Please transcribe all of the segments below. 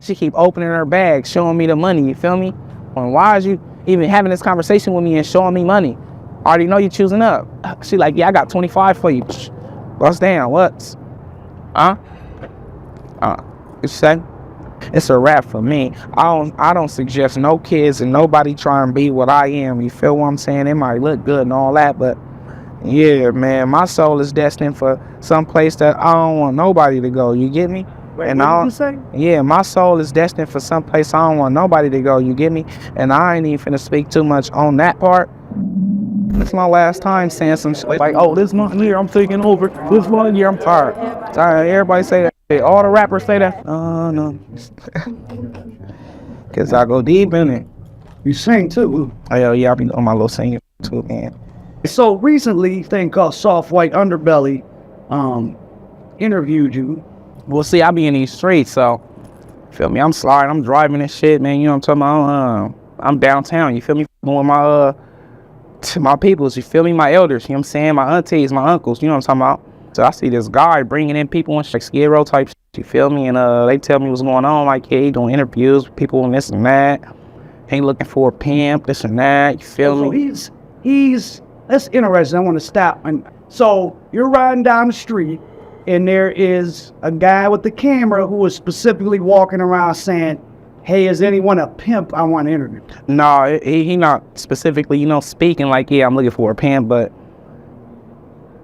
She keep opening her bag, showing me the money, you feel me? When why is you even having this conversation with me and showing me money? I already know you choosing up. She like, yeah, I got 25 for you. Bust down, what? Huh? You say? It's a wrap for me. I don't suggest no kids and nobody try and be what I am. You feel what I'm saying? It might look good and all that, but yeah, man, my soul is destined for some place that I don't want nobody to go. You get me? Wait, and what did you say? Yeah, my soul is destined for some place I don't want nobody to go. You get me? And I ain't even finna speak too much on that part. It's my last time saying some shit like, oh, this month here I'm taking over. This month here I'm tired. Everybody say that. All the rappers say that. No. Cause I go deep in it. You sing too. Oh yeah, I be doing my little singing too, man. So recently, thing called Soft White Underbelly interviewed you. Well, see, I be in these streets, so feel me. I'm sliding, I'm driving and shit, man. You know what I'm talking about? I'm downtown. You feel me? Going to my peoples. You feel me? My elders. You know what I'm saying? My aunties, my uncles. You know what I'm talking about? So I see this guy bringing in people and like Skid Row type shit, you feel me? And they tell me what's going on. Like, yeah, he doing interviews with people and this and that. He looking for a pimp, this and that. You feel me? He's that's interesting. I want to stop. And so you're riding down the street, and there is a guy with the camera who is specifically walking around saying, hey, is anyone a pimp I want to interview? No, he not specifically, you know, speaking like, yeah, I'm looking for a pimp, but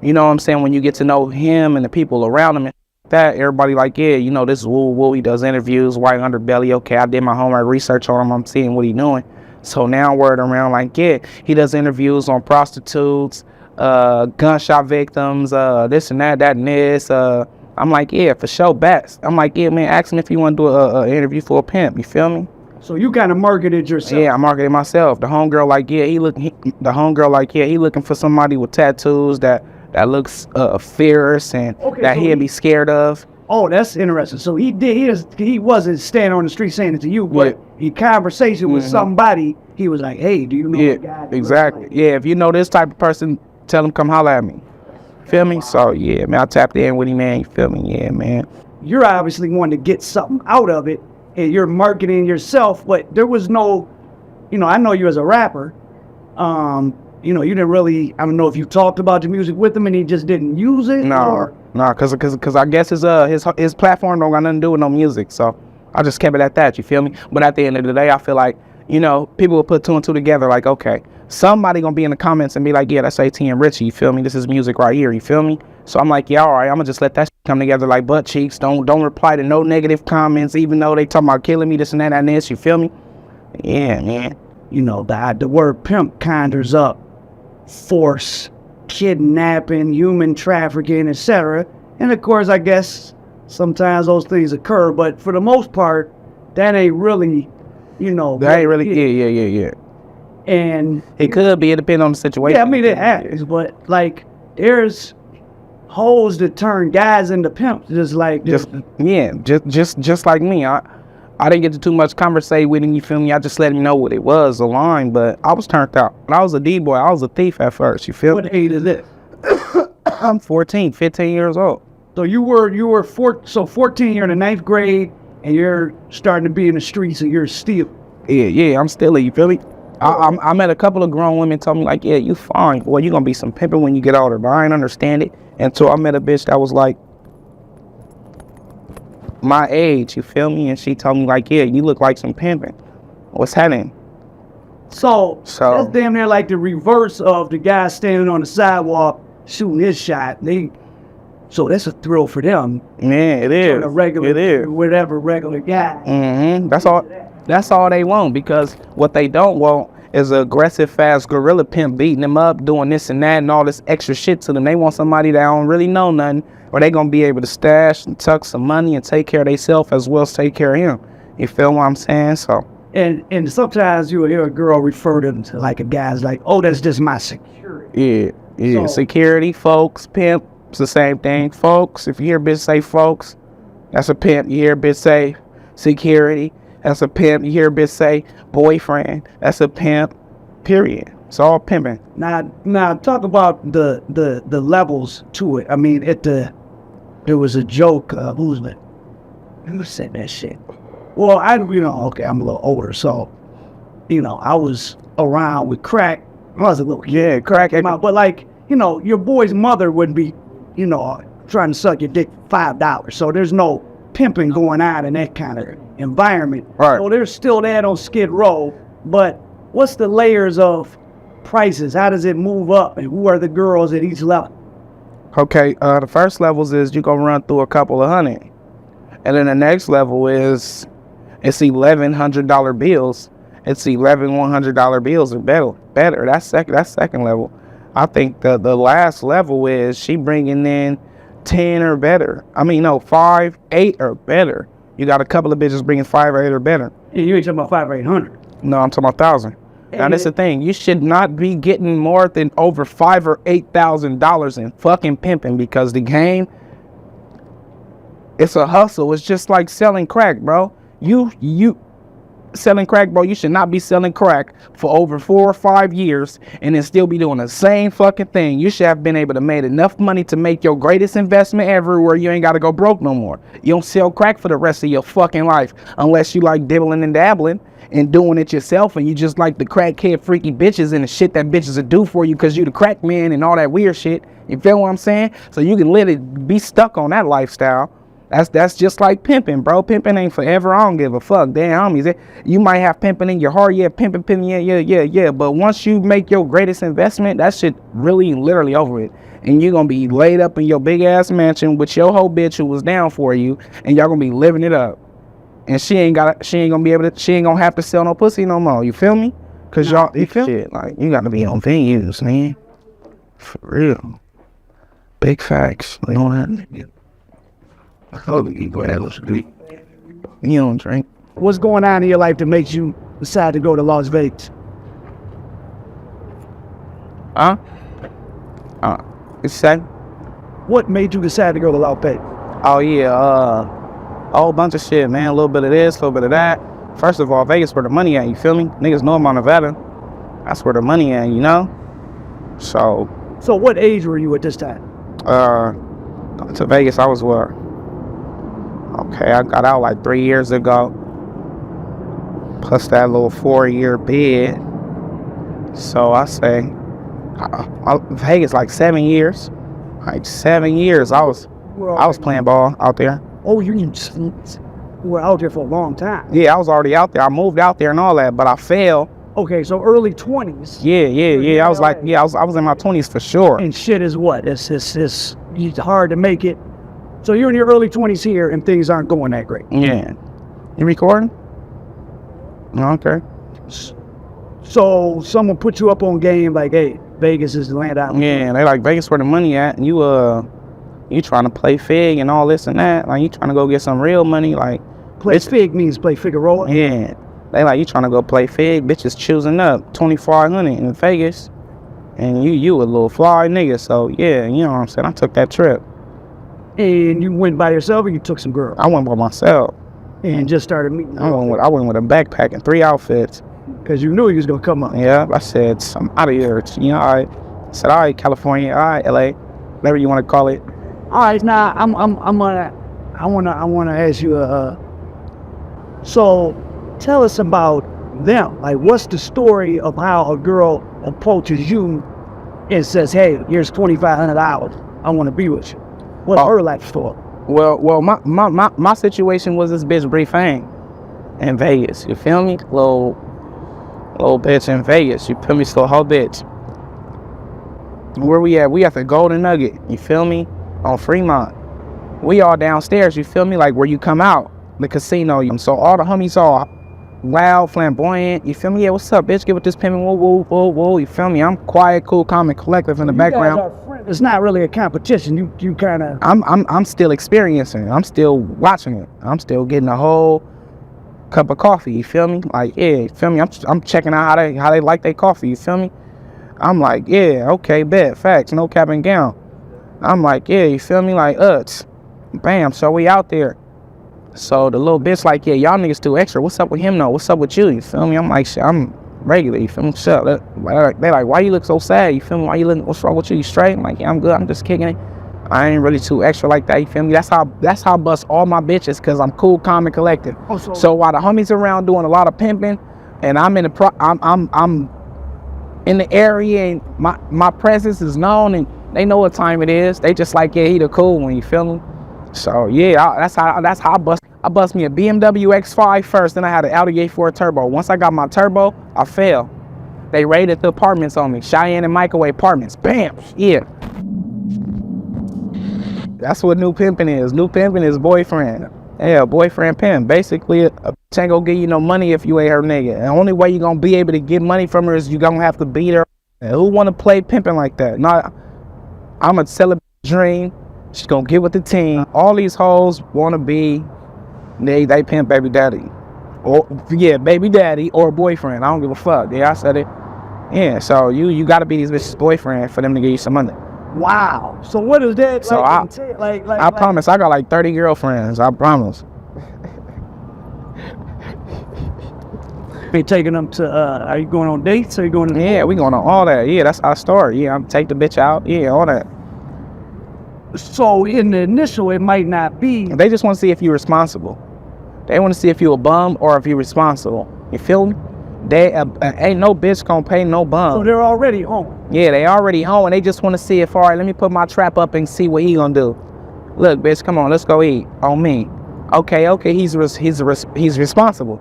you know what I'm saying? When you get to know him and the people around him and that, everybody like, yeah, you know, this is Woo. He does interviews, white underbelly. Okay, I did my homework research on him. I'm seeing what he doing. So now word around like, yeah, he does interviews on prostitutes, gunshot victims, this and that and this. I'm like, yeah, for sure, best. I'm like, yeah, man, ask him if you want to do an interview for a pimp. You feel me? So you kind of marketed yourself. Yeah, I marketed myself. The homegirl like, yeah, he looking for somebody with tattoos that looks fierce and okay, that so he'd be scared of. Oh, that's interesting. So he wasn't standing on the street saying it to you, but in conversation with somebody, he was like, hey, do you know the guy? Exactly. Like? Yeah, if you know this type of person, tell him come holler at me. Feel me? So yeah, man, I tapped in with him, man. You feel me? Yeah, man. You're obviously wanting to get something out of it, and you're marketing yourself, but there was no, you know, I know you as a rapper. You know, you didn't really, I don't know if you talked about the music with him and he just didn't use it. No, cause I guess his platform don't got nothing to do with no music, so I just kept it at that. You feel me? But at the end of the day, I feel like, you know, people will put two and two together. Like, okay, somebody gonna be in the comments and be like, yeah, that's AT and Richie. You feel me? This is music right here. You feel me? So I'm like, yeah, all right, I'm gonna just let that shit come together like butt cheeks. Don't reply to no negative comments, even though they talking about killing me, this and that and this. You feel me? Yeah, man. You know, the word pimp conjures up force, kidnapping, human trafficking, etc. And of course, I guess sometimes those things occur, but for the most part, that ain't really, you know. That ain't really, yeah. And it could be, it depends on the situation. Yeah, I mean, it happens, but like, there's hoes that turn guys into pimps, just like just like me. I didn't get to too much conversate with him, you feel me? I just let him know what it was, a line, but I was turned out. When I was a D-boy, I was a thief at first, you feel me? What age is it? I'm 15 years old. So you were 14, you're in the 9th grade, and you're starting to be in the streets, and you're still. Yeah, I'm still, you feel me? I met a couple of grown women told me like, yeah, you fine. Well, you gonna be some pimping when you get older, but I ain't understand it until I met a bitch that was like my age, you feel me? And she told me like, yeah, you look like some pimping. What's happening? So that's damn near like the reverse of the guy standing on the sidewalk shooting his shot. So that's a thrill for them. Man, it is. Whatever regular guy. That's all they want, because what they don't want is an aggressive, fast gorilla pimp beating them up, doing this and that and all this extra shit to them. They want somebody that don't really know nothing, or they gonna be able to stash and tuck some money and take care of themselves as well as take care of him. You feel what I'm saying? So. And sometimes you'll hear a girl refer to them to like a guy's like, oh, that's just my security. Yeah. So, security, folks, pimp, it's the same thing. Folks, if you hear a bitch say folks, that's a pimp. You hear a bitch say security, that's a pimp. You hear a bitch say boyfriend, that's a pimp. Period. It's all pimping. Now talk about the levels to it. I mean, there was a joke. Who said that shit? Well, okay, I'm a little older, so, I was around with crack. I was a little kid. Yeah, crack. Came out, but like, your boy's mother wouldn't be, trying to suck your dick for $5. So there's no pimping going on in that kind of environment. Right. So there's still that on Skid Row, but what's the layers of prices? How does it move up, and who are the girls at each level? Okay, the first levels is you gonna run through a couple of hundred, and then the next level is it's $1,100 bills. It's $1,100 bills or better. That's second level. I think the last level is she bringing in 10 or better. I mean, no, 5, 8 or better. You got a couple of bitches bringing 5 or 8 or better. And you ain't talking about 5 or 800. No, I'm talking about 1,000. Now, that's the thing. You should not be getting more than over $5,000 or $8,000 in fucking pimping, because the game, it's a hustle. It's just like selling crack, bro. You selling crack, bro. You should not be selling crack for over 4 or 5 years and then still be doing the same fucking thing. You should have been able to make enough money to make your greatest investment ever, where you ain't got to go broke no more. You don't sell crack for the rest of your fucking life unless you like dibbling and dabbling and doing it yourself, and you just like the crackhead freaky bitches and the shit that bitches will do for you because you the crack man and all that weird shit. You feel what I'm saying? So you can literally be stuck on that lifestyle. That's just like pimping, bro. Pimping ain't forever. I don't give a fuck. Damn, homies. You might have pimping in your heart. Yeah, pimping, yeah. But once you make your greatest investment, that shit really literally over it. And you're going to be laid up in your big ass mansion with your whole bitch who was down for you, and y'all going to be living it up. And she ain't gonna have to sell no pussy no more. You feel me? Cause y'all, you feel shit, like, you gotta be on venues, man. For real. Big facts. You know that? You don't drink. What's going on in your life that makes you decide to go to Las Vegas? You said? What made you decide to go to Las Vegas? Oh yeah, a whole bunch of shit, man. A little bit of this, a little bit of that. First of all, Vegas where the money at, you feel me? Niggas know I'm on Nevada. That's where the money at, you know? So what age were you at this time? To Vegas, I was what? Okay, I got out like 3 years ago. Plus that little 4-year bid. So I say, Vegas like 7 years. Like 7 years, I was playing ball out there. Oh, you were out there for a long time. Yeah, I was already out there. I moved out there and all that, but I failed. Okay, so early 20s. Yeah. I was like, I was in my 20s for sure. And shit is what? It's hard to make it. So you're in your early 20s here, and things aren't going that great. Yeah. You recording? Okay. So someone put you up on game like, hey, Vegas is the land out. Yeah, they like, Vegas where the money at, and you trying to play fig and all this and that. Like, you trying to go get some real money. Like, play fig means play Figueroa. Yeah. They like, you trying to go play fig. Bitches choosing up 2,500 in Vegas. And you a little fly nigga. So, yeah, you know what I'm saying? I took that trip. And you went by yourself, or you took some girls? I went by myself. And just started meeting. I went with a backpack and 3 outfits. Because you knew he was going to come up. Yeah, I said, I'm out of here. You know, I said, all right, California, all right, LA, whatever you want to call it. All right, now I wanna ask you so tell us about them. Like, what's the story of how a girl approaches you and says, hey, here's $2,500, I want to be with you? What's her life story? Well, my situation was this bitch Bree Fang in Vegas. You feel me? Little bitch in Vegas. You feel me? Still a whole bitch. Where we at? We at the Golden Nugget. You feel me? On Fremont. We all downstairs, you feel me? Like where you come out, the casino. So all the homies all loud, flamboyant, you feel me? Yeah, what's up, bitch? Get with this pimping, whoa, you feel me? I'm quiet, cool, calm, and collective in the background. Guys are friends. It's not really a competition. You kind of. I'm still experiencing it. I'm still watching it. I'm still getting a whole cup of coffee. You feel me? Like, yeah, you feel me? I'm checking out how they like their coffee. You feel me? I'm like, yeah, okay, bet, facts, no cap and gown. I'm like, yeah, you feel me? Like, bam, so we out there. So the little bitch like, yeah, y'all niggas too extra. What's up with him though? What's up with you? You feel me? I'm like, shit, I'm regular. You feel me? Shut up. They like, why you look so sad? You feel me? Why you looking? What's wrong with you? You straight? I'm like, yeah, I'm good. I'm just kicking it. I ain't really too extra like that, you feel me? That's how I bust all my bitches, cause I'm cool, calm, and collected. So while the homies around doing a lot of pimping, and I'm in the I'm in the area, and my presence is known, and they know what time it is. They just like, yeah, he the cool one, you feel me? So yeah, that's how I bust me a BMW X5 first, then I had an Audi A4 Turbo. Once I got my turbo, I fell. They raided the apartments on me, Cheyenne and Microwave Apartments. Bam, yeah. That's what new pimping is. New pimping is boyfriend. Yeah, boyfriend pimp. Basically, a bitch ain't gonna give you no money if you ain't her nigga. And the only way you gonna be able to get money from her is you gonna have to beat her. And who wanna play pimping like that? Not, I'ma sell a dream. She's gonna get with the team. All these hoes wanna be, they pimp baby daddy. Or, yeah, baby daddy or boyfriend. I don't give a fuck. Yeah, I said it. Yeah, so you gotta be these bitches' boyfriend for them to give you some money. Wow. So what is that? So I promise I got like 30 girlfriends. I promise. Be taking them to, are you going on dates? Or are you going to? Yeah, we going on all that. Yeah, that's our story. Yeah, I'm take the bitch out. Yeah, all that. So in the initial, it might not be. They just want to see if you're responsible. They want to see if you're a bum or if you're responsible. You feel me? They ain't no bitch gonna pay no bum. So they're already home. Yeah, they already home, and they just want to see if, all right, let me put my trap up and see what he gonna do. Look, bitch, come on, let's go eat on me. Okay, he's responsible.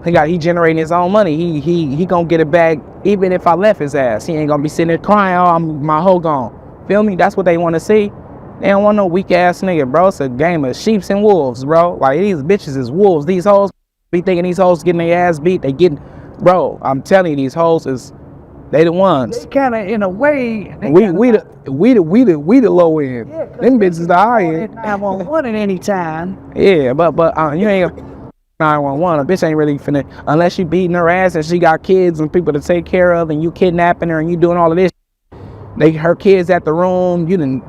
He generating his own money. He gonna get it back even if I left his ass. He ain't gonna be sitting there crying, oh, my hoe gone. Feel me? That's what they want to see. They don't want no weak ass nigga, bro. It's a game of sheeps and wolves, bro. Like, these bitches is wolves. These hoes be thinking these hoes getting their ass beat. They getting, bro, I'm telling you, these hoes is, they the ones. They kind of, in a way, we the low end. Yeah, them bitches the high end. 911 at any time. Yeah, but you ain't 911. A bitch ain't really finna, unless you beating her ass and she got kids and people to take care of, and you kidnapping her and you doing all of this. Her kids at the room. You didn't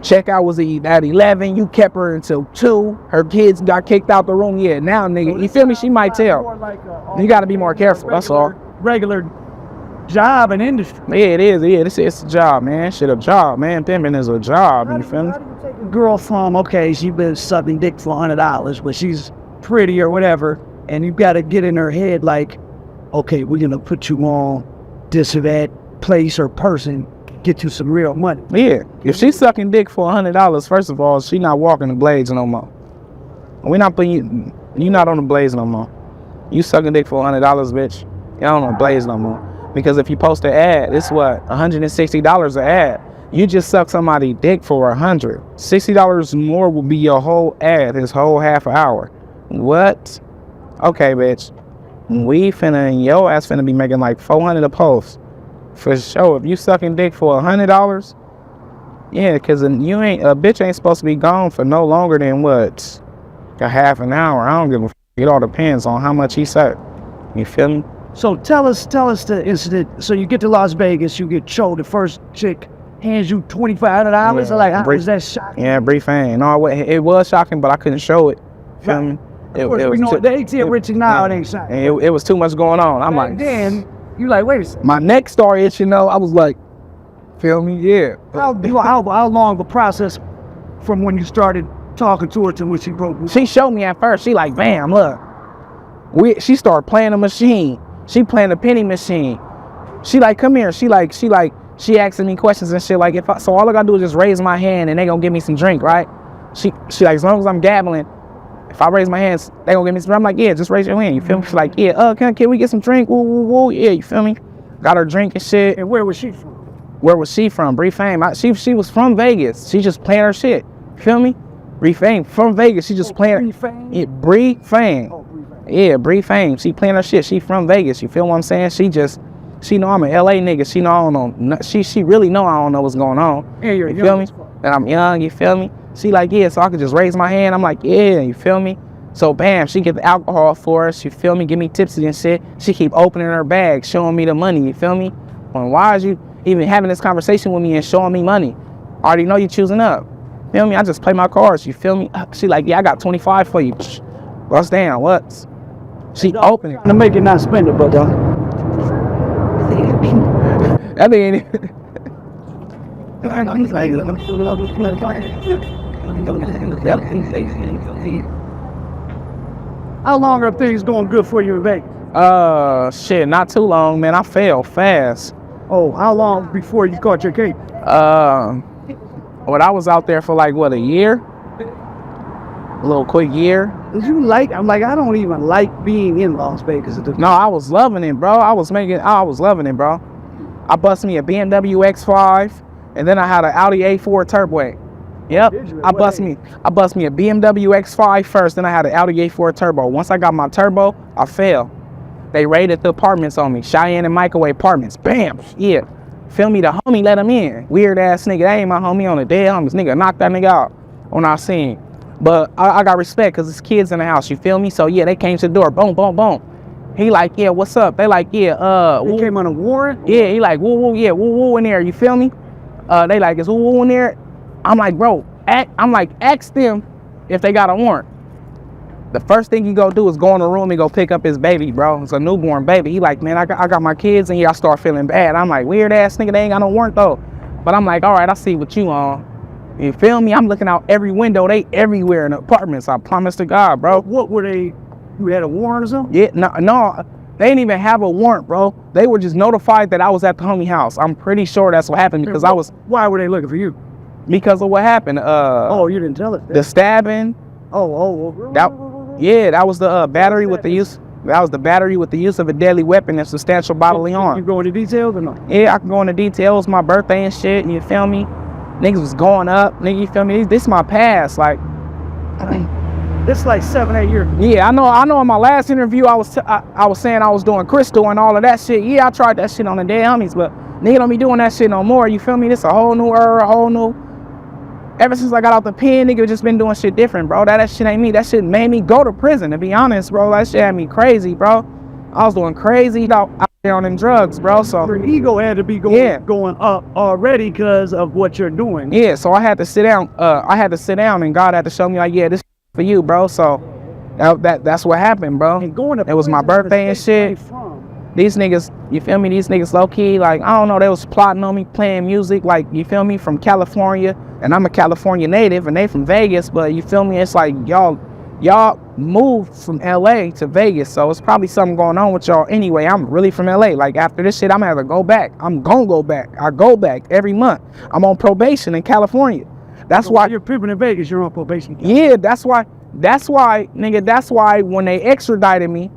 check out was at 11. You kept her until 2. Her kids got kicked out the room. Yeah, now nigga, So you feel me? She might tell. Like you got to be more careful. That's all. Regular job and industry. Yeah, it is. Yeah, it's a job, man. Shit, a job, man. Pimping is a job. You feel me? How do you take a girl from, okay, she been sucking dick for $100, but she's pretty or whatever, and you got to get in her head like, okay, we're gonna put you on this or that place or person, get you some real money. Yeah, if she's sucking dick for $100, first of all, she not walking the blades no more. We not putting you not on the blades no more. You sucking dick for $100, bitch. You don't on the blades no more. Because if you post an ad, it's what, $160 an ad. You just suck somebody dick for $100. $60 more will be your whole ad, this whole half hour. What? Okay, bitch. Your ass finna be making like $400 a post. For sure. If you sucking dick for $100, yeah, cause a bitch ain't supposed to be gone for no longer than what? A half an hour. I don't give a fuck. It all depends on how much he sucked. You feel me? So tell us the incident. So you get to Las Vegas, you get choked. The first chick hands you $2,500. Yeah, Like, how was that shocking? Yeah, brief ain't. No, it was shocking, but I couldn't show it. Feel me? Of course, we know the ATM rich now, it ain't shocking. It was too much going on. I'm Back like, then, you like, wait a second. my neck started itching, I was like, feel me? Yeah. How long the process from when you started talking to her to when she broke? She showed me at first. She like, bam, look. She started playing the machine. She playing the penny machine. She like, come here. She asking me questions and shit. Like, so all I gotta do is just raise my hand and they gonna give me some drink, right? She like, as long as I'm gabbling, if I raise my hands, they gonna give me some. I'm like, yeah, just raise your hand. You feel me? She's like, yeah, can we get some drink? Woo, woo, woo. Yeah, you feel me? Got her drink and shit. And where was she from? Where was she from? Bree Fame. She was from Vegas. She just playing her shit. Feel me? Bree Fame from Vegas. She just playing. Bree Fame? Yeah, Bree Fame. Oh, Bree Fame. Yeah, Bree Fame. She playing her shit. She from Vegas. You feel what I'm saying? She know I'm an LA nigga. She know I don't know. She really know I don't know what's going on. Yeah, you feel me? And I'm young. You feel me? She like, yeah, so I could just raise my hand. I'm like, yeah, you feel me? So bam, she get the alcohol for us. You feel me? Get me tipsy and shit. She keep opening her bag, showing me the money. You feel me? When why is you even having this conversation with me and showing me money? I already know you choosing up. Feel me? I just play my cards. You feel me? She like, yeah, I got 25 for you. Bust down. What? She opening. To make it not spend it, but That thing ain't. How long are things going good for you in Vegas? Shit, not too long, man. I fell fast. Oh, how long before you caught your cake? When I was out there for like, what, a year? A little quick year. Did you like? I'm like, I don't even like being in Las Vegas. No, I was loving it, bro. I was loving it, bro. I bust me a BMW X5, and then I had an Audi A4 Turbo. Yep, I bust me a BMW X5 first, then I had an Audi A4 Turbo. Once I got my turbo, I fell. They raided the apartments on me, Cheyenne and Microwave Apartments. Bam, yeah. Feel me, the homie let him in. Weird ass nigga, that ain't my homie on the dead homies. Nigga, knocked that nigga out on our scene. But I got respect because it's kids in the house, you feel me? So yeah, they came to the door, boom, boom, boom. He like, yeah, what's up? They like, yeah, They came on a warrant? Yeah, he like, woo, woo, yeah, woo, woo in there, you feel me? They like, is woo, woo in there? I'm like, bro, ask them if they got a warrant. The first thing he go do is go in the room and go pick up his baby, bro. It's a newborn baby. He like, man, I got my kids in here. I start feeling bad. I'm like, weird ass nigga, they ain't got no warrant though. But I'm like, all right, I see what you on. You feel me? I'm looking out every window. They everywhere in the apartments. I promise to God, bro. What were they? You had a warrant or something? Yeah, no, they didn't even have a warrant, bro. They were just notified that I was at the homie house. I'm pretty sure that's what happened because I was. Why were they looking for you? Because of what happened. Oh, you didn't tell us that. The stabbing. That was the battery with the use. That was the battery with the use of a deadly weapon and substantial bodily harm. You go into details or no? Yeah, I can go into details. My birthday and shit. You feel me? Niggas was going up. Nigga, you feel me? This is my past. Like, this is like 7-8 years. Yeah, I know. In my last interview, I was saying I was doing crystal and all of that shit. Yeah, I tried that shit on the dead homies, but nigga don't be doing that shit no more. You feel me? This a whole new era, a whole new. Ever since I got out the pen, nigga just been doing shit different, bro. That shit ain't me. That shit made me go to prison, to be honest, bro. That shit had me crazy, bro. I was doing crazy out there on them drugs, bro. So your ego had to be going up already because of what you're doing. Yeah, so I had to sit down. And God had to show me like, yeah, this for you, bro. So that's what happened, bro. And going to it was my birthday and shit. These niggas, you feel me? These niggas low key, like, I don't know, they was plotting on me, playing music, like, you feel me, from California, and I'm a California native, and they from Vegas, but you feel me? It's like y'all moved from LA to Vegas, so it's probably something going on with y'all anyway. I'm really from LA. Like, after this shit, I'm gonna have to go back. I'm gonna go back. I go back every month. I'm on probation in California. That's why you're pimping in Vegas. You're on probation. Yeah, that's why, nigga. That's why when they extradited me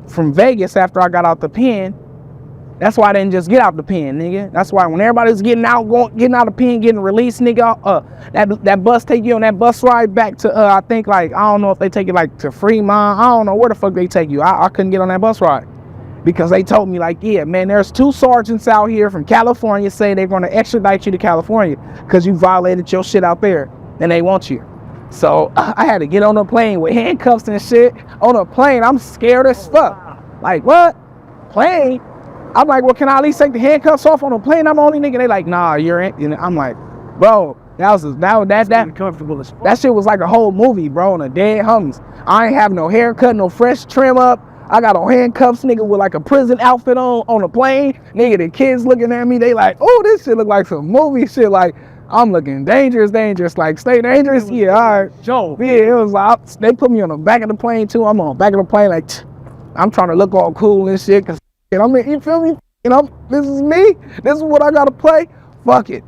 from Vegas after I got out the pen, that's why I didn't just get out the pen, nigga. That's why when everybody's getting out the pen, getting released, nigga, that bus take you on that bus ride back to I think, like, I don't know if they take you like to Fremont. I don't know where the fuck they take you. I couldn't get on that bus ride because they told me, like, yeah, man, there's 2 sergeants out here from California saying they're going to extradite you to California because you violated your shit out there and they want you. So I had to get on the plane with handcuffs and shit. On a plane, I'm scared as fuck. Like, what? Plane? I'm like, well, can I at least take the handcuffs off on the plane? I'm the only nigga. They like, nah, you're in. And I'm like, bro, that comfortable as fuck. That shit was like a whole movie, bro, on the dead homies. I ain't have no haircut, no fresh trim up. I got on handcuffs, nigga, with like a prison outfit on the plane. Nigga, the kids looking at me, they like, oh, this shit look like some movie shit. Like, I'm looking dangerous, like, stay dangerous. Yeah, all right. Joe. Yeah, it was like, they put me on the back of the plane too. I'm on the back of the plane, like, I'm trying to look all cool and shit, cause you feel me? You know, this is me. This is what I gotta play. Fuck it.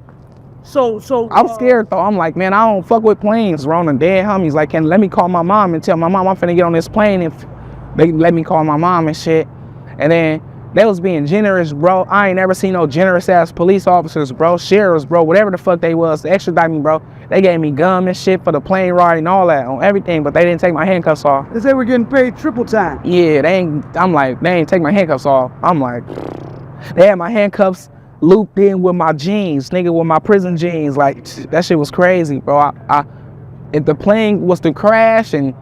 So I'm scared though. I'm like, man, I don't fuck with planes. We're on the dead homies. Like, let me call my mom and tell my mom I'm finna get on this plane, if they let me call my mom and shit. And then they was being generous, bro. I ain't never seen no generous ass police officers, bro. Sheriffs, bro. Whatever the fuck they was, to extradite me, bro. They gave me gum and shit for the plane ride and all that, on everything, but they didn't take my handcuffs off. They were getting paid triple time. Yeah, they ain't take my handcuffs off. I'm like, they had my handcuffs looped in with my jeans, nigga, with my prison jeans. Like, that shit was crazy, bro. If the plane was to crash and,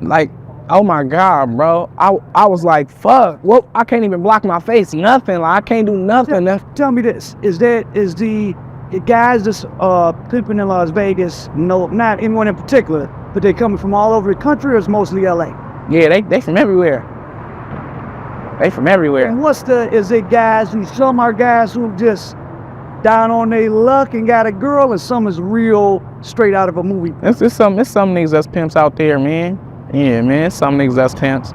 like, oh my God, bro. I was like, fuck. Well, I can't even block my face. Nothing. Like, I can't do nothing. Tell me this. Is the guys that's pimping in Las Vegas, no, not anyone in particular, but they coming from all over the country, or it's mostly LA? Yeah, they from everywhere. They from everywhere. And is it guys, and some are guys who just down on their luck and got a girl, and some is real straight out of a movie. It's some niggas that's pimps out there, man. Yeah, man. It's some niggas that's pimps.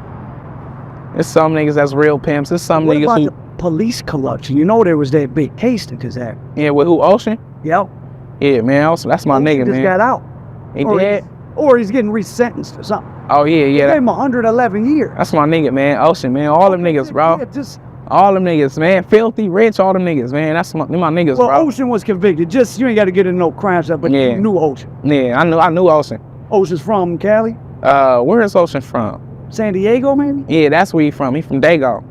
It's some niggas that's real pimps. It's some What niggas about who. the police corruption? You know there was that big case that just happened. Yeah, with who? Ocean? Yep. Yeah, man. Ocean, that's my Ocean nigga, just man. got out. He or dead? He's getting resentenced or something. Oh yeah, They yeah. gave him 111 years. That's my nigga, man. Ocean, man. All them niggas, bro. Yeah, just, All them niggas, man. Filthy, rich, all them niggas, man. That's my niggas, well, bro. Ocean was convicted. Just, you ain't got to get into no crime stuff, but Yeah. you knew Ocean. Yeah, I knew Ocean. Ocean's from Cali? Where is Ocean from? San Diego, maybe? Yeah, that's where he from. He from Dago.